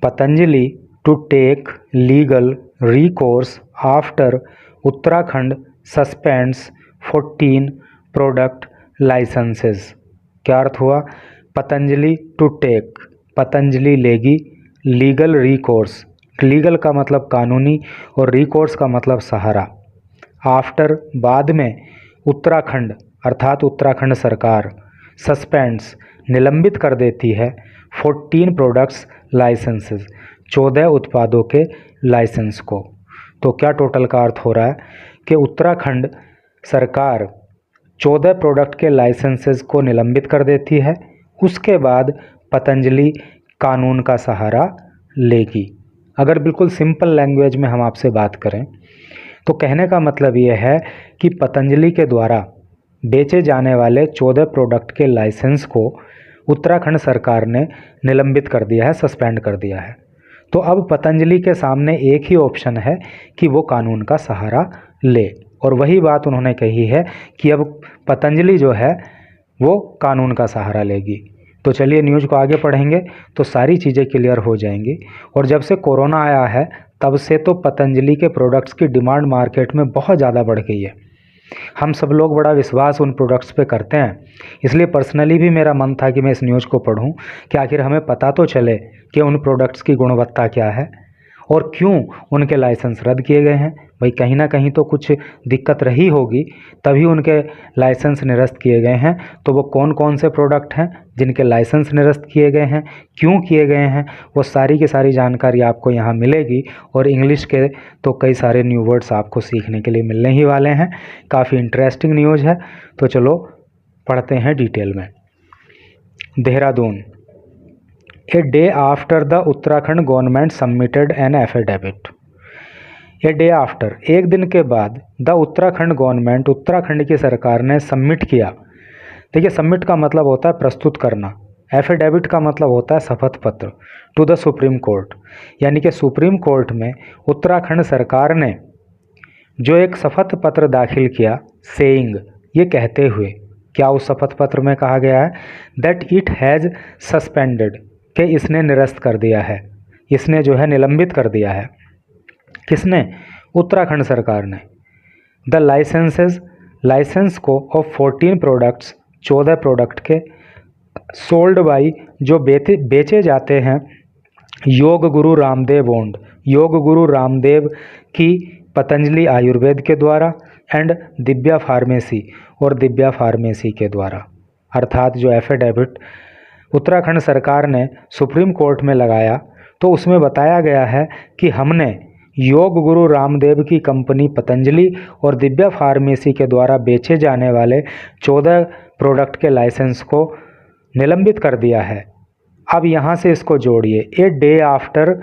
Patanjali to take legal recourse after Uttarakhand suspends 14 product licences. क्या अर्थ हुआ? पतंजलि टू टेक, पतंजलि लेगी, लीगल recourse, लीगल का मतलब कानूनी और recourse का मतलब सहारा, आफ्टर बाद में, उत्तराखंड अर्थात उत्तराखंड सरकार, सस्पेंड्स निलंबित कर देती है 14 प्रोडक्ट्स लाइसेंसेस, 14 उत्पादों के लाइसेंस को। तो क्या टोटल का अर्थ हो रहा है कि उत्तराखंड सरकार 14 प्रोडक्ट के लाइसेंसेस को निलंबित कर देती है, उसके बाद पतंजलि कानून का सहारा लेगी। अगर बिल्कुल सिंपल लैंग्वेज में हम आपसे बात करें तो कहने का मतलब ये है कि पतंजलि के द्वारा बेचे जाने वाले 14 प्रोडक्ट के लाइसेंस को उत्तराखंड सरकार ने निलंबित कर दिया है, सस्पेंड कर दिया है। तो अब पतंजलि के सामने एक ही ऑप्शन है कि वो कानून का सहारा ले, और वही बात उन्होंने कही है कि अब पतंजलि जो है वो कानून का सहारा लेगी। तो चलिए न्यूज़ को आगे पढ़ेंगे तो सारी चीज़ें क्लियर हो जाएंगी। और जब से कोरोना आया है तब से तो पतंजलि के प्रोडक्ट्स की डिमांड मार्केट में बहुत ज़्यादा बढ़ गई है। हम सब लोग बड़ा विश्वास उन प्रोडक्ट्स पे करते हैं, इसलिए पर्सनली भी मेरा मन था कि मैं इस न्यूज़ को पढूं कि आखिर हमें पता तो चले कि उन प्रोडक्ट्स की गुणवत्ता क्या है और क्यों उनके लाइसेंस रद्द किए गए हैं। भाई कहीं ना कहीं तो कुछ दिक्कत रही होगी तभी उनके लाइसेंस निरस्त किए गए हैं। तो वो कौन कौन से प्रोडक्ट हैं जिनके लाइसेंस निरस्त किए गए हैं, क्यों किए गए हैं, वो सारी की सारी जानकारी आपको यहाँ मिलेगी। और इंग्लिश के तो कई सारे न्यू वर्ड्स आपको सीखने के लिए मिलने ही वाले हैं। काफ़ी इंटरेस्टिंग न्यूज़ है। तो चलो पढ़ते हैं डिटेल में। Dehradun, a day after the Uttarakhand government submitted an affidavit. A day after, एक दिन के बाद, द उत्तराखंड गवर्नमेंट, उत्तराखंड की सरकार ने सबमिट किया। देखिए सबमिट का मतलब होता है प्रस्तुत करना, एफिडेविट का मतलब होता है शपथ पत्र, टू द सुप्रीम कोर्ट, यानी कि सुप्रीम कोर्ट में उत्तराखंड सरकार ने जो एक शपथ पत्र दाखिल किया, सेइंग, ये कहते हुए, क्या उस शपथ पत्र में कहा गया है? दैट इट हैज़ सस्पेंडेड, कि इसने निरस्त कर दिया है, इसने जो है निलंबित कर दिया है। किसने? उत्तराखंड सरकार ने। द लाइसेंसेस, लाइसेंस को, ऑफ 14 प्रोडक्ट्स, 14 प्रोडक्ट के, सोल्ड बाई, जो बेचे जाते हैं, योग गुरु रामदेव ओन्ड, योग गुरु रामदेव की पतंजलि आयुर्वेद के द्वारा, एंड दिव्या फार्मेसी, और दिव्या फार्मेसी के द्वारा। अर्थात जो एफिडेविट उत्तराखंड सरकार ने सुप्रीम कोर्ट में लगाया तो उसमें बताया गया है कि हमने योग गुरु रामदेव की कंपनी पतंजलि और दिव्या फार्मेसी के द्वारा बेचे जाने वाले 14 प्रोडक्ट के लाइसेंस को निलंबित कर दिया है। अब यहाँ से इसको जोड़िए, a day after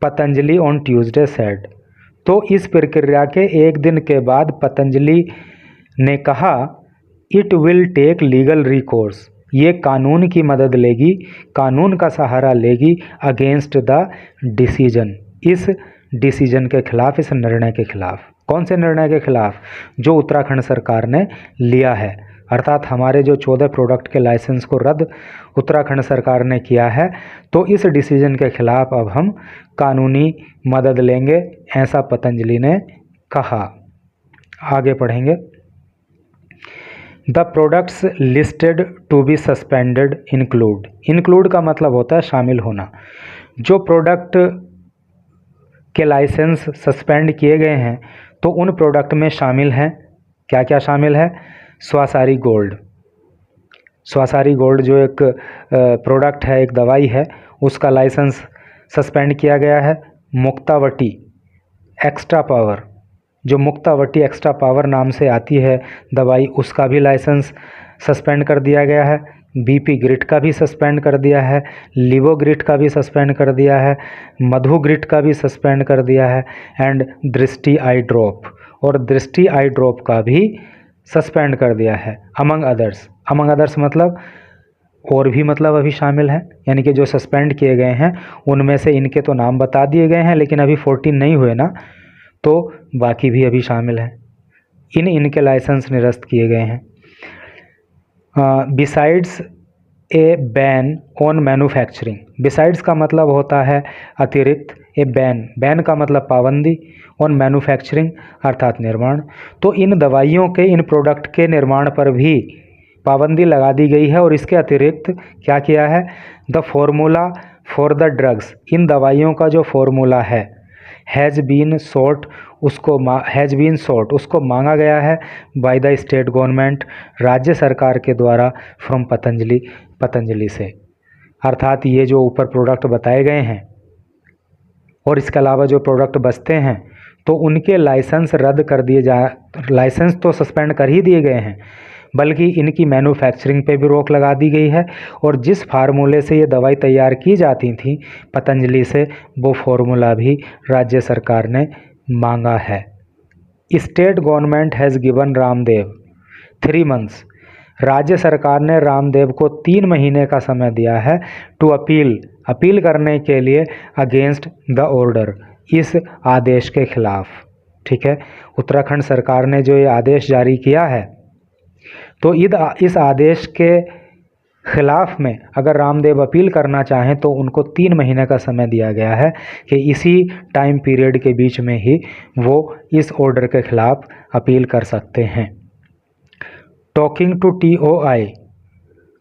Patanjali on Tuesday said, तो इस प्रक्रिया के एक दिन के बाद पतंजलि ने कहा, it will take legal recourse, ये कानून की मदद लेगी, कानून का सहारा लेगी, अगेंस्ट द डिसीजन, इस डिसीजन के खिलाफ, इस निर्णय के खिलाफ। कौन से निर्णय के खिलाफ? जो उत्तराखंड सरकार ने लिया है। अर्थात हमारे जो 14 प्रोडक्ट के लाइसेंस को रद्द उत्तराखंड सरकार ने किया है, तो इस डिसीजन के खिलाफ अब हम कानूनी मदद लेंगे, ऐसा पतंजलि ने कहा। आगे पढ़ेंगे। The products listed to be suspended include, include का मतलब होता है शामिल होना। जो प्रोडक्ट के लाइसेंस सस्पेंड किए गए हैं तो उन प्रोडक्ट में शामिल हैं, क्या क्या शामिल है? स्वासारी गोल्ड, स्वासारी गोल्ड जो एक प्रोडक्ट है, एक दवाई है, उसका लाइसेंस सस्पेंड किया गया है। मुक्तावटी एक्स्ट्रा पावर, जो मुक्तावटी एक्स्ट्रा पावर नाम से आती है दवाई, उसका भी लाइसेंस सस्पेंड कर दिया गया है। बीपी ग्रिट का भी सस्पेंड कर दिया है, लिवोग्रिट का भी सस्पेंड कर दिया है, मधुग्रिट का भी सस्पेंड कर दिया है, एंड दृष्टि आई ड्रॉप, और दृष्टि आई ड्रॉप का भी सस्पेंड कर दिया है। अमंग अदर्स, अमंग अदर्स मतलब और भी, मतलब अभी शामिल हैं, यानी कि जो सस्पेंड किए गए हैं उनमें से इनके तो नाम बता दिए गए हैं लेकिन अभी 14 नहीं हुए ना, तो बाकी भी अभी शामिल हैं। इनके लाइसेंस निरस्त किए गए हैं। Besides A ban on manufacturing. Besides का मतलब होता है अतिरिक्त, ए बैन का मतलब पाबंदी, ऑन मैन्युफैक्चरिंग अर्थात निर्माण। तो इन दवाइयों के, इन प्रोडक्ट के निर्माण पर भी पाबंदी लगा दी गई है। और इसके अतिरिक्त क्या किया है, the formula for the drugs, इन दवाइयों का जो फॉर्मूला है, हैज़ बीन सोट, उसको मांगा गया है बाय द स्टेट गवर्नमेंट, राज्य सरकार के द्वारा, फ्रॉम पतंजलि से। अर्थात ये जो ऊपर प्रोडक्ट बताए गए हैं और इसके अलावा जो प्रोडक्ट बचते हैं तो उनके लाइसेंस रद्द कर दिए लाइसेंस तो सस्पेंड कर ही दिए गए हैं, बल्कि इनकी मैन्युफैक्चरिंग पे भी रोक लगा दी गई है। और जिस फार्मूले से ये दवाई तैयार की जाती थी पतंजलि से, वो फार्मूला भी राज्य सरकार ने मांगा है। State government has given Ramdev 3 months, राज्य सरकार ने रामदेव को 3 महीने का समय दिया है टू अपील करने के लिए अगेंस्ट द ऑर्डर, इस आदेश के खिलाफ। ठीक है, उत्तराखंड सरकार ने जो ये आदेश जारी किया है तो इस आदेश के खिलाफ में अगर रामदेव अपील करना चाहें तो उनको 3 महीने का समय दिया गया है कि इसी टाइम पीरियड के बीच में ही वो इस ऑर्डर के खिलाफ अपील कर सकते हैं। Talking to TOI,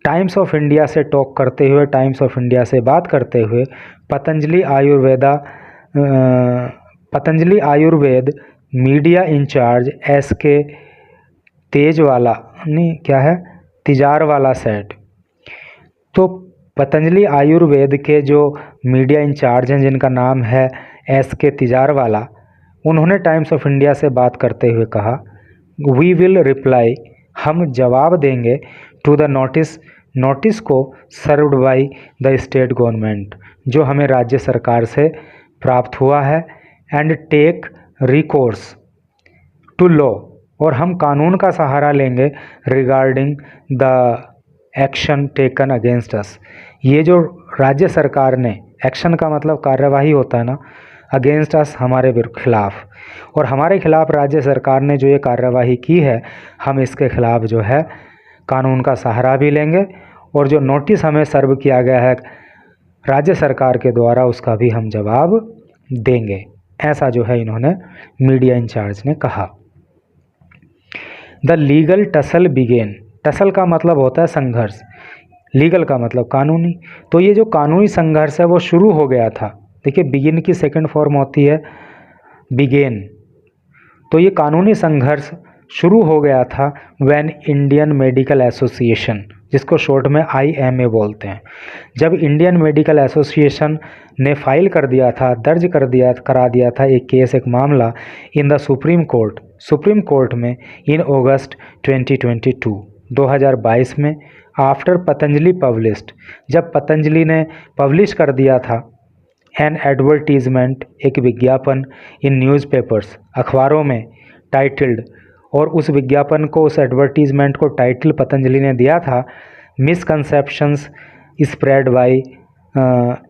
Times of India से टॉक करते हुए, टाइम्स ऑफ इंडिया से बात करते हुए, Patanjali Ayurved media incharge SK Tijarawala said. तो पतंजलि आयुर्वेद के जो मीडिया इंचार्ज हैं जिनका नाम है SK तिजारवाला, उन्होंने टाइम्स ऑफ इंडिया से बात करते हुए कहा, वी विल रिप्लाई, हम जवाब देंगे, टू द नोटिस को served by the state government, जो हमें राज्य सरकार से प्राप्त हुआ है, and take recourse to law, और हम कानून का सहारा लेंगे regarding the action taken against us. ये जो राज्य सरकार ने, एक्शन का मतलब कार्यवाही होता है ना, अगेंस्ट अस हमारे खिलाफ, और हमारे खिलाफ राज्य सरकार ने जो ये कार्यवाही की है, हम इसके खिलाफ जो है कानून का सहारा भी लेंगे, और जो नोटिस हमें सर्व किया गया है राज्य सरकार के द्वारा उसका भी हम जवाब देंगे। ऐसा जो है इन्होंने मीडिया इंचार्ज ने कहा। The legal tussle began, tussle का मतलब होता है संघर्ष, लीगल का मतलब कानूनी। तो ये जो कानूनी संघर्ष है वो शुरू हो गया था। देखिए, बिगिन की सेकंड फॉर्म होती है बिगेन। तो ये कानूनी संघर्ष शुरू हो गया था व्हेन इंडियन मेडिकल एसोसिएशन, जिसको शॉर्ट में IMA बोलते हैं, जब इंडियन मेडिकल एसोसिएशन ने फाइल कर दिया था, करा दिया था एक केस, एक मामला इन द सुप्रीम कोर्ट में इन अगस्त 2022 में, आफ्टर पतंजलि पब्लिश्ड, जब पतंजलि ने पब्लिश कर दिया था एन एडवर्टीजमेंट, एक विज्ञापन, इन न्यूज़पेपर्स, अखबारों में, टाइटल्ड, और उस विज्ञापन को, उस एडवर्टीजमेंट को टाइटल पतंजलि ने दिया था misconceptions spread by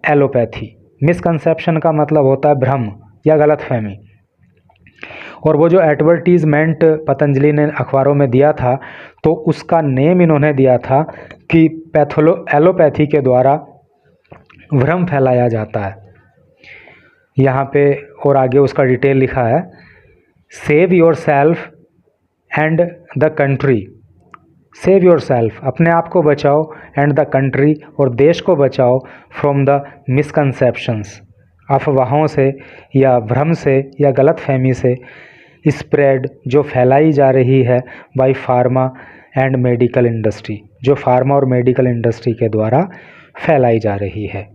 allopathy. Misconception का मतलब होता है भ्रम या गलतफहमी। और वो जो एडवर्टीजमेंट पतंजलि ने अखबारों में दिया था तो उसका नेम इन्होंने दिया था कि एलोपैथी के द्वारा भ्रम फैलाया जाता है। यहाँ पे और आगे उसका डिटेल लिखा है, save your self and the country, save your self, अपने आप को बचाओ, एंड द कंट्री, और देश को बचाओ, फ्रॉम द मिसकंसेप्शंस, अफवाहों से या भ्रम से या गलतफहमी से, स्प्रेड, जो फैलाई जा रही है, by pharma and medical industry, जो फार्मा और मेडिकल इंडस्ट्री के द्वारा फैलाई जा रही है।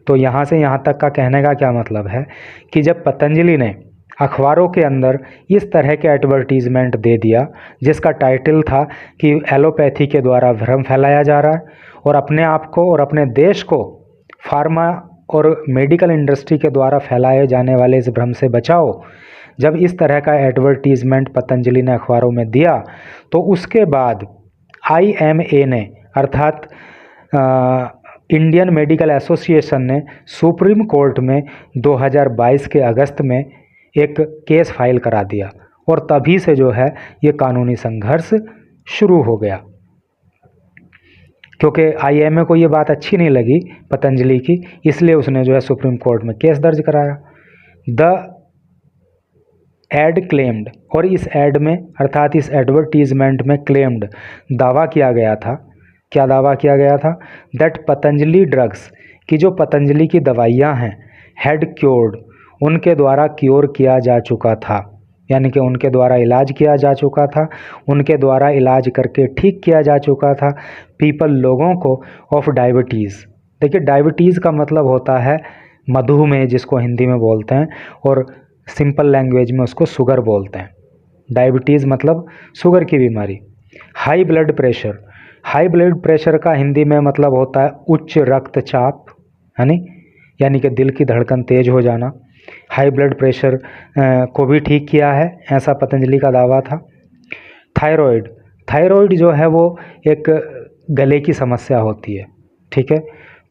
तो यहाँ से यहाँ तक का कहने का क्या मतलब है कि जब पतंजलि ने अखबारों के अंदर इस तरह के एडवर्टीजमेंट दे दिया जिसका टाइटल था कि एलोपैथी के द्वारा भ्रम फैलाया जा रहा है और अपने आप को और अपने देश को फार्मा और मेडिकल इंडस्ट्री के द्वारा फैलाए जाने वाले इस भ्रम से बचाओ, जब इस तरह का एडवर्टीजमेंट पतंजलि ने अखबारों में दिया तो उसके बाद IMA ने अर्थात इंडियन मेडिकल एसोसिएशन ने सुप्रीम कोर्ट में 2022 के अगस्त में एक केस फाइल करा दिया और तभी से जो है ये कानूनी संघर्ष शुरू हो गया। क्योंकि आईएमए को ये बात अच्छी नहीं लगी पतंजलि की, इसलिए उसने जो है सुप्रीम कोर्ट में केस दर्ज कराया। द एड क्लेम्ड, और इस एड में अर्थात इस एडवर्टीजमेंट में क्लेम्ड दावा किया गया था, क्या दावा किया गया था, दैट पतंजलि ड्रग्स, कि जो पतंजलि की दवाइयाँ हैं, हैड क्योर्ड, उनके द्वारा क्योर किया जा चुका था, यानी कि उनके द्वारा इलाज किया जा चुका था, उनके द्वारा इलाज करके ठीक किया जा चुका था पीपल, लोगों को, ऑफ डायबिटीज़। देखिए डायबिटीज़ का मतलब होता है मधुमेह, जिसको हिंदी में बोलते हैं, और सिंपल लैंग्वेज में उसको शुगर बोलते हैं। डायबिटीज़ मतलब शुगर की बीमारी। High blood pressure, high blood pressure का हिंदी में मतलब होता है उच्च रक्तचाप, है नी, यानी कि दिल की धड़कन तेज हो जाना। हाई ब्लड प्रेशर को भी ठीक किया है, ऐसा पतंजलि का दावा था। थायराइड, थायराइड जो है वो एक गले की समस्या होती है, ठीक है,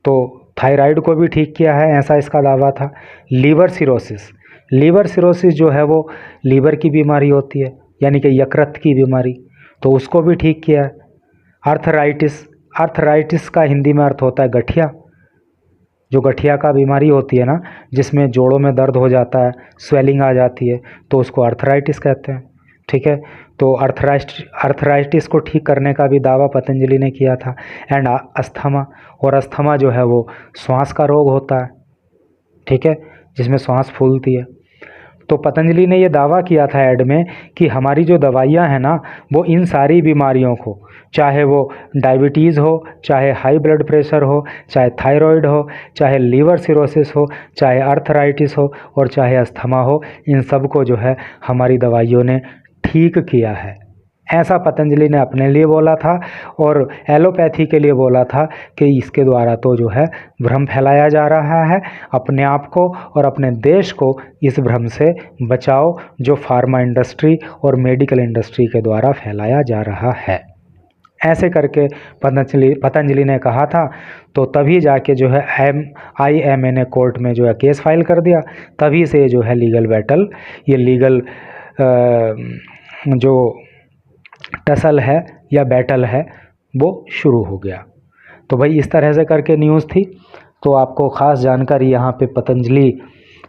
तो थायराइड को भी ठीक किया है, ऐसा इसका दावा था। लीवर सिरोसिस, लीवर सिरोसिस जो है वो लीवर की बीमारी होती है, यानी कि यकृत की बीमारी, तो उसको भी ठीक किया है। आर्थराइटिस, आर्थराइटिस का हिंदी में अर्थ होता है गठिया, जो गठिया का बीमारी होती है ना, जिसमें जोड़ों में दर्द हो जाता है, स्वेलिंग आ जाती है, तो उसको आर्थराइटिस कहते हैं, ठीक है। तो आर्थराइटिस को ठीक करने का भी दावा पतंजलि ने किया था। एंड अस्थमा, और अस्थमा जो है वो श्वास का रोग होता है, ठीक है, जिसमें श्वास फूलती है। तो पतंजलि ने ये दावा किया था ऐड में कि हमारी जो दवाइयाँ हैं ना, वो इन सारी बीमारियों को, चाहे वो डायबिटीज़ हो, चाहे हाई ब्लड प्रेशर हो, चाहे थायराइड हो, चाहे लीवर सिरोसिस हो, चाहे आर्थराइटिस हो, और चाहे अस्थमा हो, इन सब को जो है हमारी दवाइयों ने ठीक किया है, ऐसा पतंजलि ने अपने लिए बोला था। और एलोपैथी के लिए बोला था कि इसके द्वारा तो जो है भ्रम फैलाया जा रहा है, अपने आप को और अपने देश को इस भ्रम से बचाओ जो फार्मा इंडस्ट्री और मेडिकल इंडस्ट्री के द्वारा फैलाया जा रहा है, ऐसे करके पतंजलि ने कहा था। तो तभी जाके जो है IMA ने कोर्ट में जो है केस फाइल कर दिया, तभी से जो है लीगल बैटल, ये लीगल जो टसल है या बैटल है वो शुरू हो गया। तो भाई इस तरह से करके न्यूज़ थी। तो आपको ख़ास जानकारी यहाँ पे पतंजलि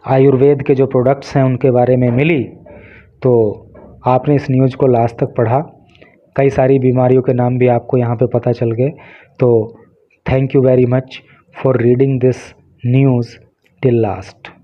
आयुर्वेद के जो प्रोडक्ट्स हैं उनके बारे में मिली, तो आपने इस न्यूज़ को लास्ट तक पढ़ा, कई सारी बीमारियों के नाम भी आपको यहाँ पे पता चल गए। तो thank you very much for reading this news till last.